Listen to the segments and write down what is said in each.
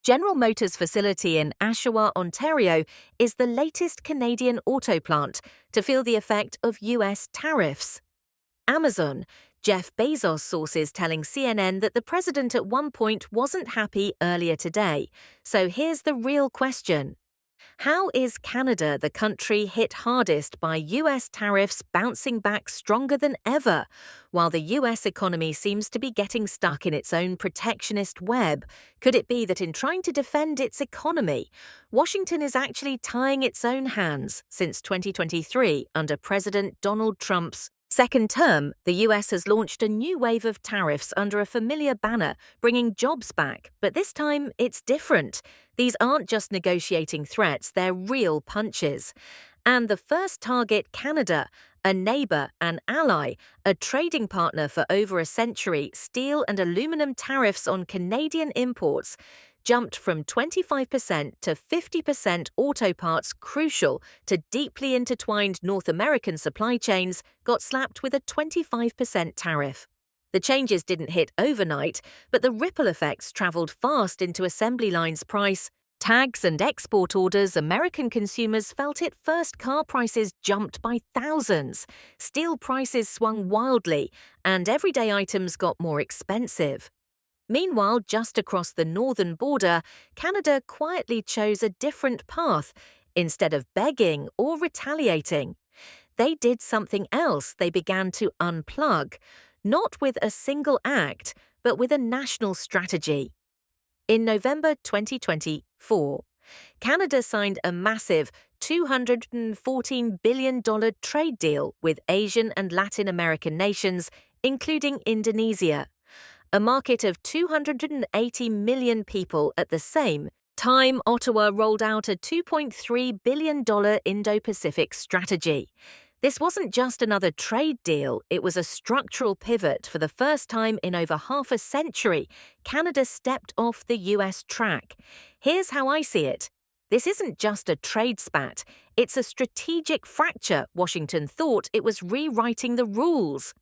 General Motors facility in Oshawa, Ontario, is the latest Canadian auto plant to feel the effect of U.S. tariffs. Amazon, Jeff Bezos' sources telling CNN that the president at one point wasn't happy earlier today. So here's the real question. How is Canada, the country hit hardest by U.S. tariffs, bouncing back stronger than ever, while the U.S. economy seems to be getting stuck in its own protectionist web? Could it be that in trying to defend its economy, Washington is actually tying its own hands? Since 2023, under President Donald Trump's second term, the U.S. has launched a new wave of tariffs under a familiar banner, bringing jobs back. But this time, it's different. These aren't just negotiating threats, they're real punches. And the first target, Canada, a neighbor, an ally, a trading partner for over a century, steel and aluminum tariffs on Canadian imports jumped from 25% to 50%. Auto parts crucial to deeply intertwined North American supply chains got slapped with a 25% tariff. The changes didn't hit overnight, but the ripple effects traveled fast into assembly lines' price. Tags and export orders, American consumers felt it first. Car prices jumped by thousands. Steel prices swung wildly, and everyday items got more expensive. Meanwhile, just across the northern border, Canada quietly chose a different path. Instead of begging or retaliating, they did something else. They began to unplug, not with a single act, but with a national strategy. In November 2024, Canada signed a massive $214 billion trade deal with Asian and Latin American nations, including Indonesia, a market of 280 million people. At the same time, Ottawa rolled out a $2.3 billion Indo-Pacific strategy. This wasn't just another trade deal, it was a structural pivot. For the first time in over half a century, Canada stepped off the US track. Here's how I see it. This isn't just a trade spat, it's a strategic fracture. Washington thought it was rewriting the rules.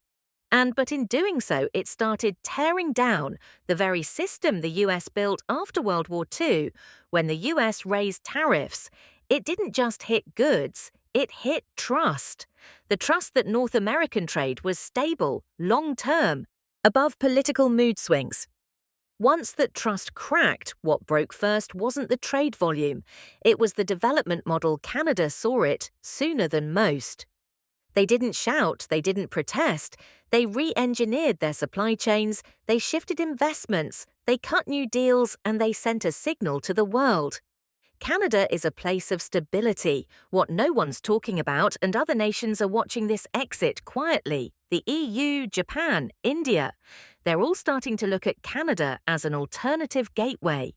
But in doing so, it started tearing down the very system the US built after World War II. When the US raised tariffs, it didn't just hit goods, it hit trust. The trust that North American trade was stable, long-term, above political mood swings. Once that trust cracked, what broke first wasn't the trade volume, it was the development model. Canada saw it sooner than most. They didn't shout, they didn't protest, they re-engineered their supply chains, they shifted investments, they cut new deals, and they sent a signal to the world. Canada is a place of stability, what no one's talking about, and other nations are watching this exit quietly. The EU, Japan, India, they're all starting to look at Canada as an alternative gateway.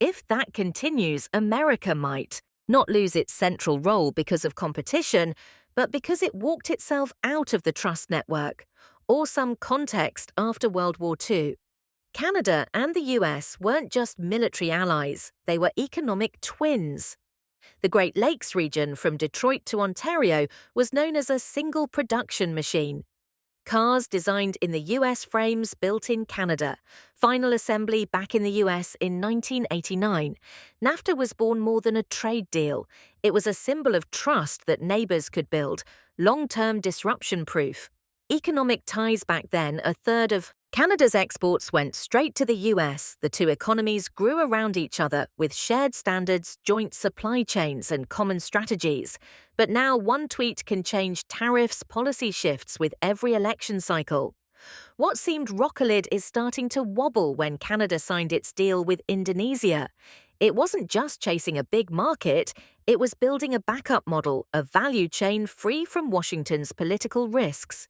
If that continues, America might not lose its central role because of competition, but because it walked itself out of the trust network, or some context after World War II. Canada and the US weren't just military allies, they were economic twins. The Great Lakes region, from Detroit to Ontario, was known as a single production machine. Cars designed in the US, frames built in Canada, final assembly back in the US in 1989. NAFTA was born more than a trade deal. It was a symbol of trust that neighbors could build, long-term disruption-proof. Economic ties back then, a third of Canada's exports went straight to the US. The two economies grew around each other with shared standards, joint supply chains, and common strategies. But now one tweet can change tariffs, policy shifts with every election cycle. What seemed rock-solid is starting to wobble when Canada signed its deal with Indonesia. It wasn't just chasing a big market, it was building a backup model, a value chain free from Washington's political risks.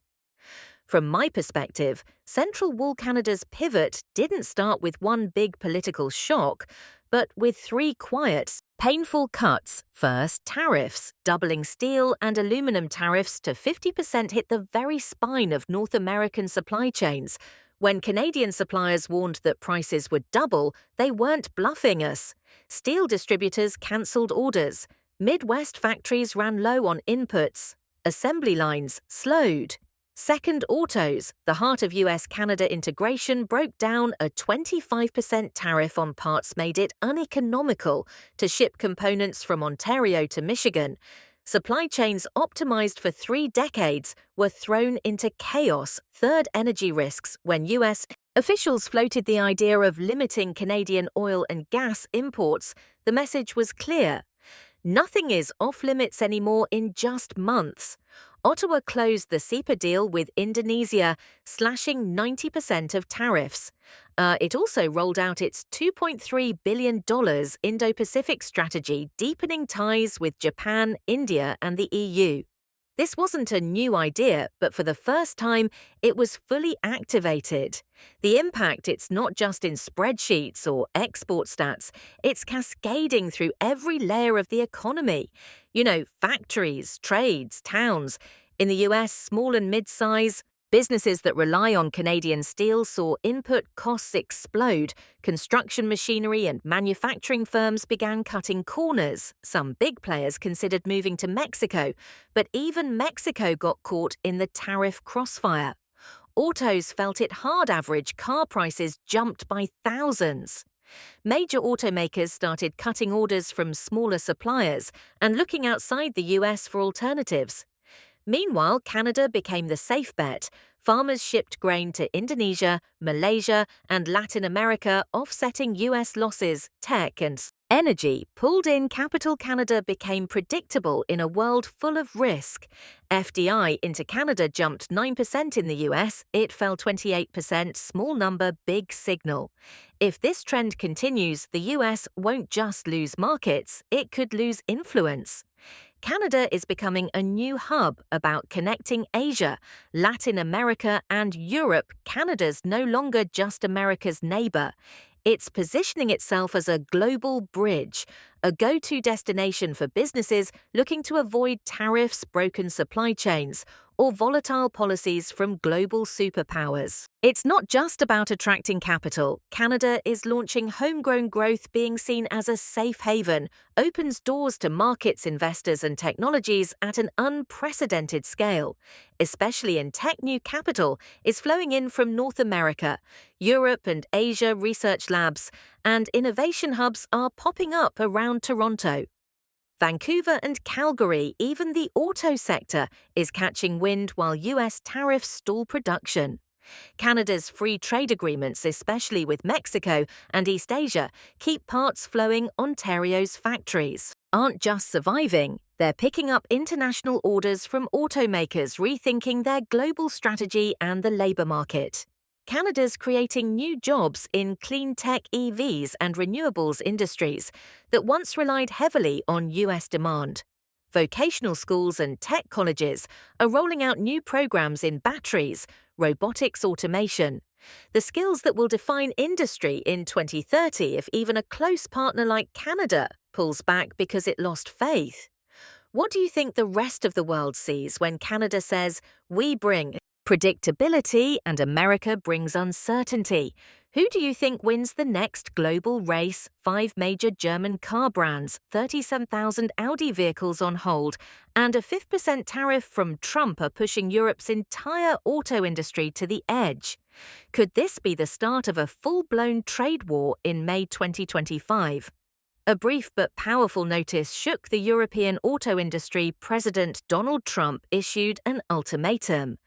From my perspective, Central Wool Canada's pivot didn't start with one big political shock, but with three quiet, painful cuts. First, tariffs. Doubling steel and aluminum tariffs to 50% hit the very spine of North American supply chains. When Canadian suppliers warned that prices would double, they weren't bluffing us. Steel distributors cancelled orders. Midwest factories ran low on inputs. Assembly lines slowed. Second, autos. The heart of US-Canada integration broke down a 25% tariff on parts made it uneconomical to ship components from Ontario to Michigan. Supply chains optimized for 3 decades were thrown into chaos. Third, energy risks. When US officials floated the idea of limiting Canadian oil and gas imports, the message was clear. Nothing is off-limits anymore in just months. Ottawa closed the CEPA deal with Indonesia, slashing 90% of tariffs. It also rolled out its $2.3 billion Indo-Pacific strategy, deepening ties with Japan, India, and the EU. This wasn't a new idea, but for the first time, it was fully activated. The impact, it's not just in spreadsheets or export stats, it's cascading through every layer of the economy. Factories, trades, towns. In the US, small and mid-size businesses that rely on Canadian steel saw input costs explode. Construction machinery and manufacturing firms began cutting corners. Some big players considered moving to Mexico, but even Mexico got caught in the tariff crossfire. Autos felt it hard. Average car prices jumped by thousands. Major automakers started cutting orders from smaller suppliers and looking outside the US for alternatives. Meanwhile, Canada became the safe bet. Farmers shipped grain to Indonesia, Malaysia, and Latin America, offsetting US losses. Tech and energy pulled in capital. Canada became predictable in a world full of risk. FDI into Canada jumped 9% in the US. It fell 28%. Small number, big signal. If this trend continues, the US won't just lose markets, it could lose influence. Canada is becoming a new hub about connecting Asia, Latin America, and Europe. Canada's no longer just America's neighbor. It's positioning itself as a global bridge, a go-to destination for businesses looking to avoid tariffs, broken supply chains, or volatile policies from global superpowers. It's not just about attracting capital. Canada is launching homegrown growth. Being seen as a safe haven opens doors to markets, investors, and technologies at an unprecedented scale. Especially in tech, new capital is flowing in from North America, Europe, and Asia. Research labs and innovation hubs are popping up around Toronto, Vancouver, and Calgary. Even the auto sector is catching wind while US tariffs stall production. Canada's free trade agreements, especially with Mexico and East Asia, keep parts flowing. Ontario's factories aren't just surviving, they're picking up international orders from automakers, rethinking their global strategy and the labour market. Canada's creating new jobs in clean tech, EVs, and renewables industries that once relied heavily on US demand. Vocational schools and tech colleges are rolling out new programs in batteries, robotics, automation. The skills that will define industry in 2030 if even a close partner like Canada pulls back because it lost faith. What do you think the rest of the world sees when Canada says, "We bring predictability and America brings uncertainty"? Who do you think wins the next global race? 5 major German car brands, 37,000 Audi vehicles on hold, and a 5% tariff from Trump are pushing Europe's entire auto industry to the edge. Could this be the start of a full-blown trade war in May 2025? A brief but powerful notice shook the European auto industry. President Donald Trump issued an ultimatum.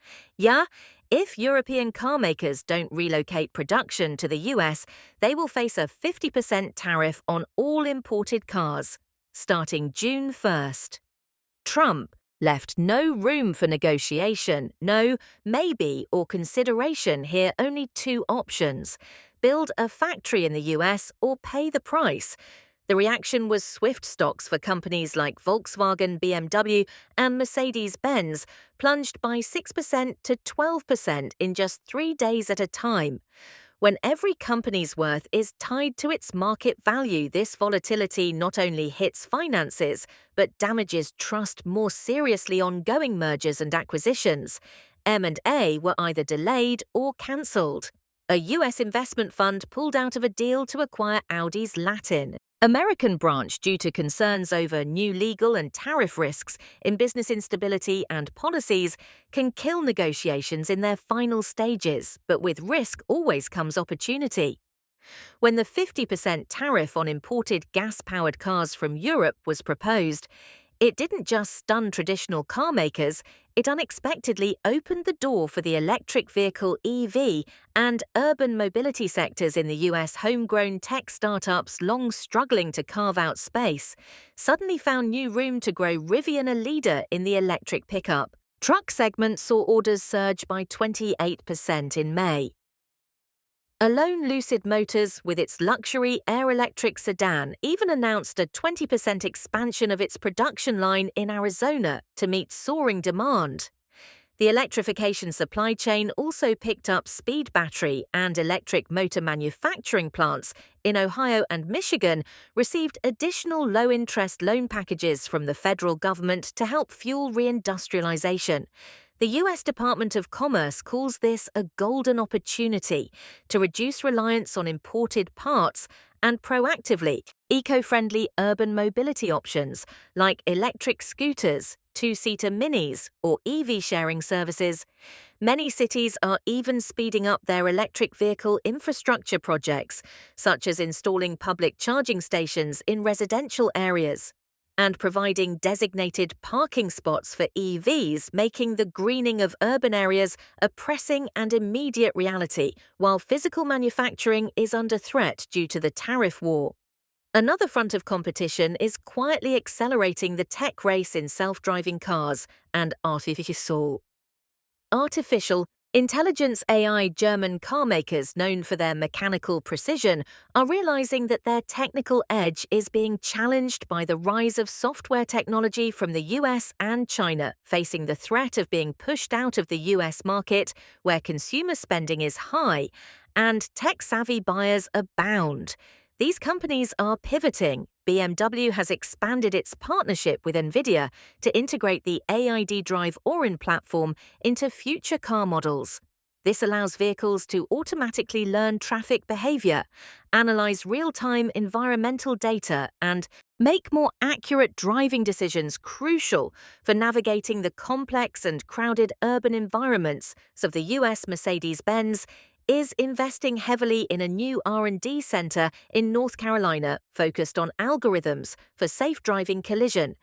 If European carmakers don't relocate production to the US, they will face a 50% tariff on all imported cars, starting June 1st. Trump left no room for negotiation, no maybe or consideration here, only 2 options: build a factory in the US or pay the price. The reaction was swift. Stocks for companies like Volkswagen, BMW, and Mercedes-Benz plunged by 6% to 12% in just 3 days at a time. When every company's worth is tied to its market value, this volatility not only hits finances, but damages trust. More seriously, ongoing mergers and acquisitions. M&A were either delayed or cancelled. A US investment fund pulled out of a deal to acquire Audi's Latin American branch due to concerns over new legal and tariff risks in business instability and policies can kill negotiations in their final stages, but with risk always comes opportunity. When the 50% tariff on imported gas-powered cars from Europe was proposed, it didn't just stun traditional car makers, it unexpectedly opened the door for the electric vehicle EV and urban mobility sectors in the US. Homegrown tech startups long struggling to carve out space suddenly found new room to grow. Rivian, a leader in the electric pickup truck segment, saw orders surge by 28% in May. Alone Lucid Motors, with its luxury Air electric sedan, even announced a 20% expansion of its production line in Arizona to meet soaring demand. The electrification supply chain also picked up speed battery and electric motor manufacturing plants in Ohio and Michigan, received additional low-interest loan packages from the federal government to help fuel reindustrialization. The U.S. Department of Commerce calls this a golden opportunity to reduce reliance on imported parts and proactively eco-friendly urban mobility options like electric scooters, two-seater minis, or EV sharing services. Many cities are even speeding up their electric vehicle infrastructure projects, such as installing public charging stations in residential areas and providing designated parking spots for EVs, making the greening of urban areas a pressing and immediate reality, while physical manufacturing is under threat due to the tariff war. Another front of competition is quietly accelerating the tech race in self-driving cars and artificial intelligence AI. German car makers, known for their mechanical precision, are realizing that their technical edge is being challenged by the rise of software technology from the US and China, facing the threat of being pushed out of the US market, where consumer spending is high and tech-savvy buyers abound. These companies are pivoting. BMW has expanded its partnership with NVIDIA to integrate the AID Drive Orin platform into future car models. This allows vehicles to automatically learn traffic behavior, analyze real-time environmental data, and make more accurate driving decisions, crucial for navigating the complex and crowded urban environments of the US. Mercedes-Benz is investing heavily in a new R&D center in North Carolina focused on algorithms for safe driving, collision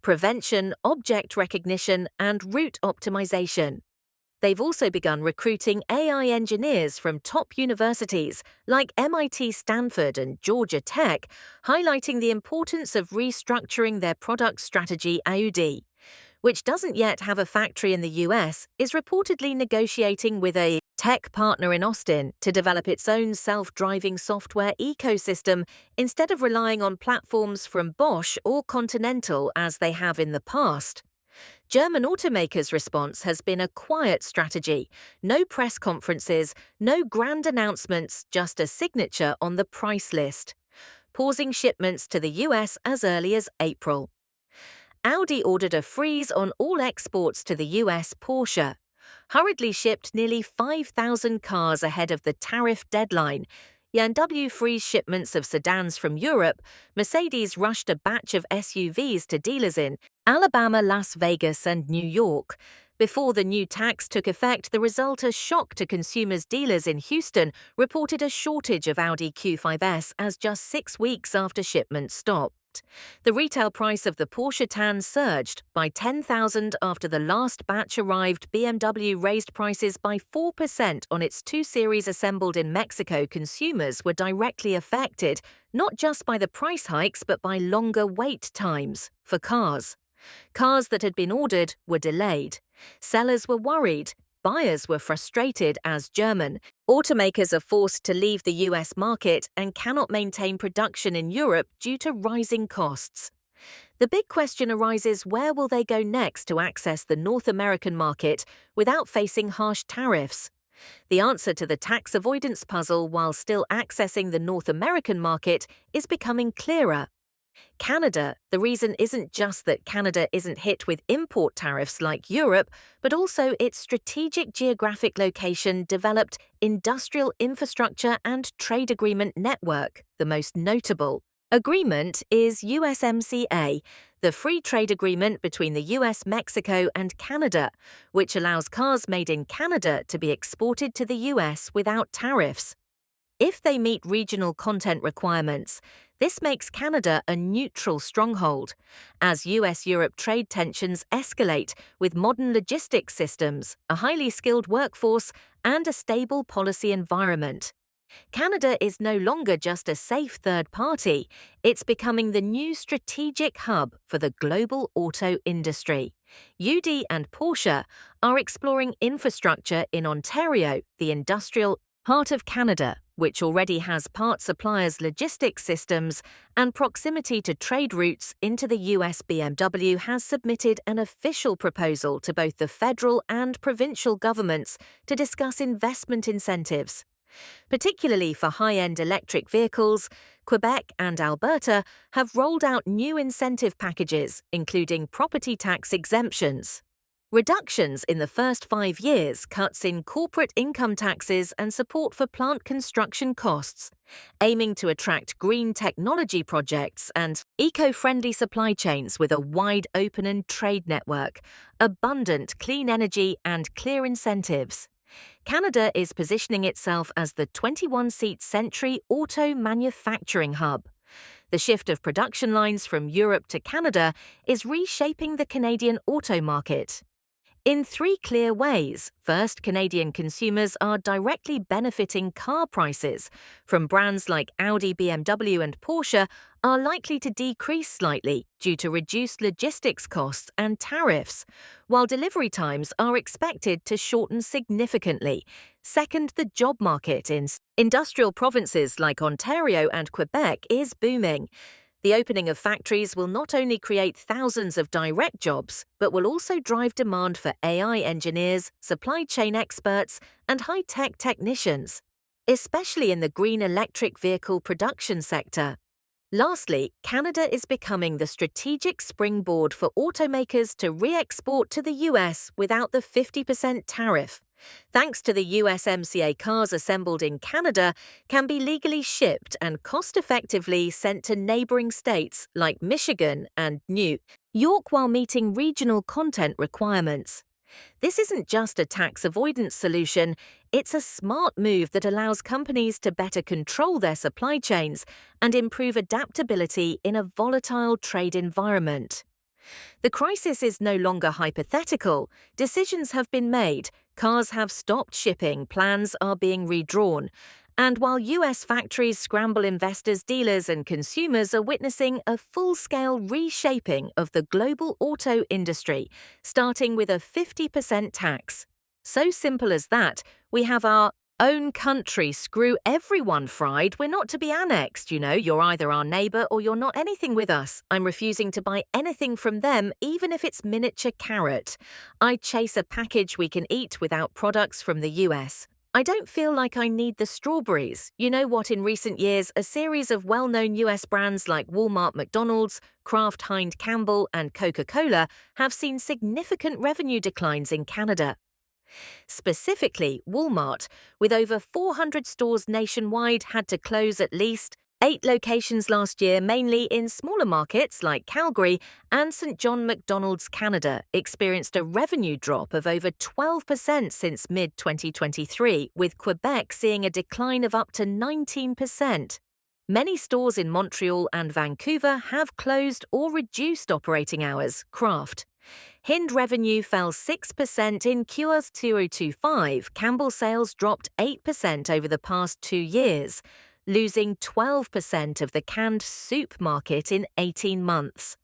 prevention, object recognition, and route optimization. They've also begun recruiting AI engineers from top universities like MIT, Stanford, and Georgia Tech, highlighting the importance of restructuring their product strategy. Audi, which doesn't yet have a factory in the US, is reportedly negotiating with a tech partner in Austin to develop its own self-driving software ecosystem instead of relying on platforms from Bosch or Continental as they have in the past. German automakers' response has been a quiet strategy. No press conferences, no grand announcements, just a signature on the price list, pausing shipments to the US as early as April. Audi ordered a freeze on all exports to the US. Porsche hurriedly shipped nearly 5,000 cars ahead of the tariff deadline. BMW freeze shipments of sedans from Europe. Mercedes rushed a batch of SUVs to dealers in Alabama, Las Vegas, and New York. Before the new tax took effect, the result, a shock to consumers. Dealers in Houston reported a shortage of Audi Q5s as just 6 weeks after shipments stopped. The retail price of the Porsche Tan surged by $10,000 after the last batch arrived. BMW raised prices by 4% on its 2 Series assembled in Mexico. Consumers were directly affected, not just by the price hikes but by longer wait times for cars. Cars that had been ordered were delayed. Sellers were worried. Buyers were frustrated as German automakers are forced to leave the US market and cannot maintain production in Europe due to rising costs. The big question arises: where will they go next to access the North American market without facing harsh tariffs? The answer to the tax avoidance puzzle while still accessing the North American market is becoming clearer. Canada. The reason isn't just that Canada isn't hit with import tariffs like Europe, but also its strategic geographic location, developed industrial infrastructure, and trade agreement network, the most notable. Agreement is USMCA, the free trade agreement between the US, Mexico, and Canada, which allows cars made in Canada to be exported to the US without tariffs. If they meet regional content requirements, this makes Canada a neutral stronghold, as US-Europe trade tensions escalate with modern logistics systems, a highly skilled workforce, and a stable policy environment. Canada is no longer just a safe third party, it's becoming the new strategic hub for the global auto industry. UD and Porsche are exploring infrastructure in Ontario, the industrial heart of Canada, which already has part suppliers' logistics systems and proximity to trade routes into the US. BMW has submitted an official proposal to both the federal and provincial governments to discuss investment incentives. Particularly for high-end electric vehicles, Quebec and Alberta have rolled out new incentive packages, including property tax exemptions. Reductions in the first 5 years, cuts in corporate income taxes, and support for plant construction costs, aiming to attract green technology projects and eco-friendly supply chains with a wide open and trade network, abundant clean energy, and clear incentives. Canada is positioning itself as the 21-seat Century auto manufacturing hub. The shift of production lines from Europe to Canada is reshaping the Canadian auto market. In 3 clear ways. First, Canadian consumers are directly benefiting car prices from brands like Audi, BMW, and Porsche are likely to decrease slightly due to reduced logistics costs and tariffs, while delivery times are expected to shorten significantly. Second, the job market in industrial provinces like Ontario and Quebec is booming. The opening of factories will not only create thousands of direct jobs, but will also drive demand for AI engineers, supply chain experts, and high-tech technicians, especially in the green electric vehicle production sector. Lastly, Canada is becoming the strategic springboard for automakers to re-export to the US without the 50% tariff. Thanks to the USMCA, cars assembled in Canada can be legally shipped and cost-effectively sent to neighboring states like Michigan and New York while meeting regional content requirements. This isn't just a tax avoidance solution, it's a smart move that allows companies to better control their supply chains and improve adaptability in a volatile trade environment. The crisis is no longer hypothetical. Decisions have been made, cars have stopped shipping, plans are being redrawn. And while US factories scramble, investors, dealers, and consumers are witnessing a full-scale reshaping of the global auto industry, starting with a 50% tax. So simple as that, we have our own country, screw everyone fried. We're not to be annexed, you're either our neighbour or you're not anything with us. I'm refusing to buy anything from them, even if it's miniature carrot. I chase a package we can eat without products from the US. I don't feel like I need the strawberries. You know what? In recent years, a series of well-known US brands like Walmart, McDonald's, Kraft Heinz Campbell, and Coca-Cola have seen significant revenue declines in Canada. Specifically, Walmart, with over 400 stores nationwide, had to close at least 8 locations last year, mainly in smaller markets like Calgary, and St. John McDonald's Canada experienced a revenue drop of over 12% since mid-2023, with Quebec seeing a decline of up to 19%. Many stores in Montreal and Vancouver have closed or reduced operating hours. Kraft Hind revenue fell 6% in Q1 2025. Campbell sales dropped 8% over the past 2 years, losing 12% of the canned soup market in 18 months.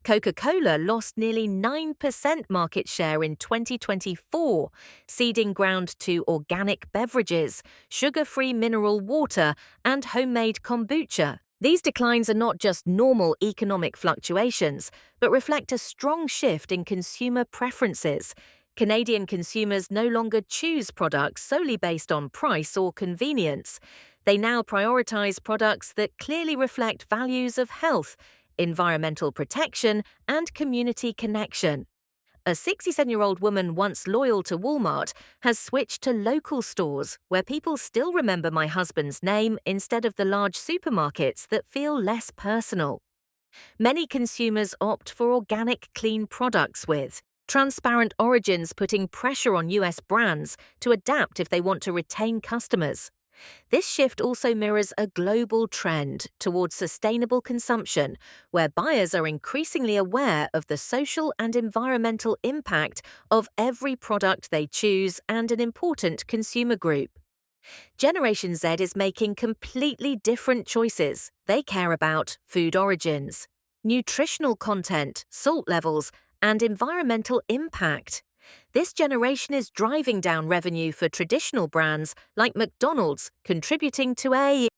Coca-Cola lost nearly 9% market share in 2024, ceding ground to organic beverages, sugar-free mineral water, and homemade kombucha. These declines are not just normal economic fluctuations, but reflect a strong shift in consumer preferences. Canadian consumers no longer choose products solely based on price or convenience. They now prioritize products that clearly reflect values of health, environmental protection, and community connection. A 67-year-old woman once loyal to Walmart has switched to local stores where people still remember my husband's name instead of the large supermarkets that feel less personal. Many consumers opt for organic, clean products with transparent origins, putting pressure on US brands to adapt if they want to retain customers. This shift also mirrors a global trend towards sustainable consumption, where buyers are increasingly aware of the social and environmental impact of every product they choose and an important consumer group. Generation Z is making completely different choices. They care about food origins, nutritional content, salt levels, and environmental impact. This generation is driving down revenue for traditional brands like McDonald's, contributing to a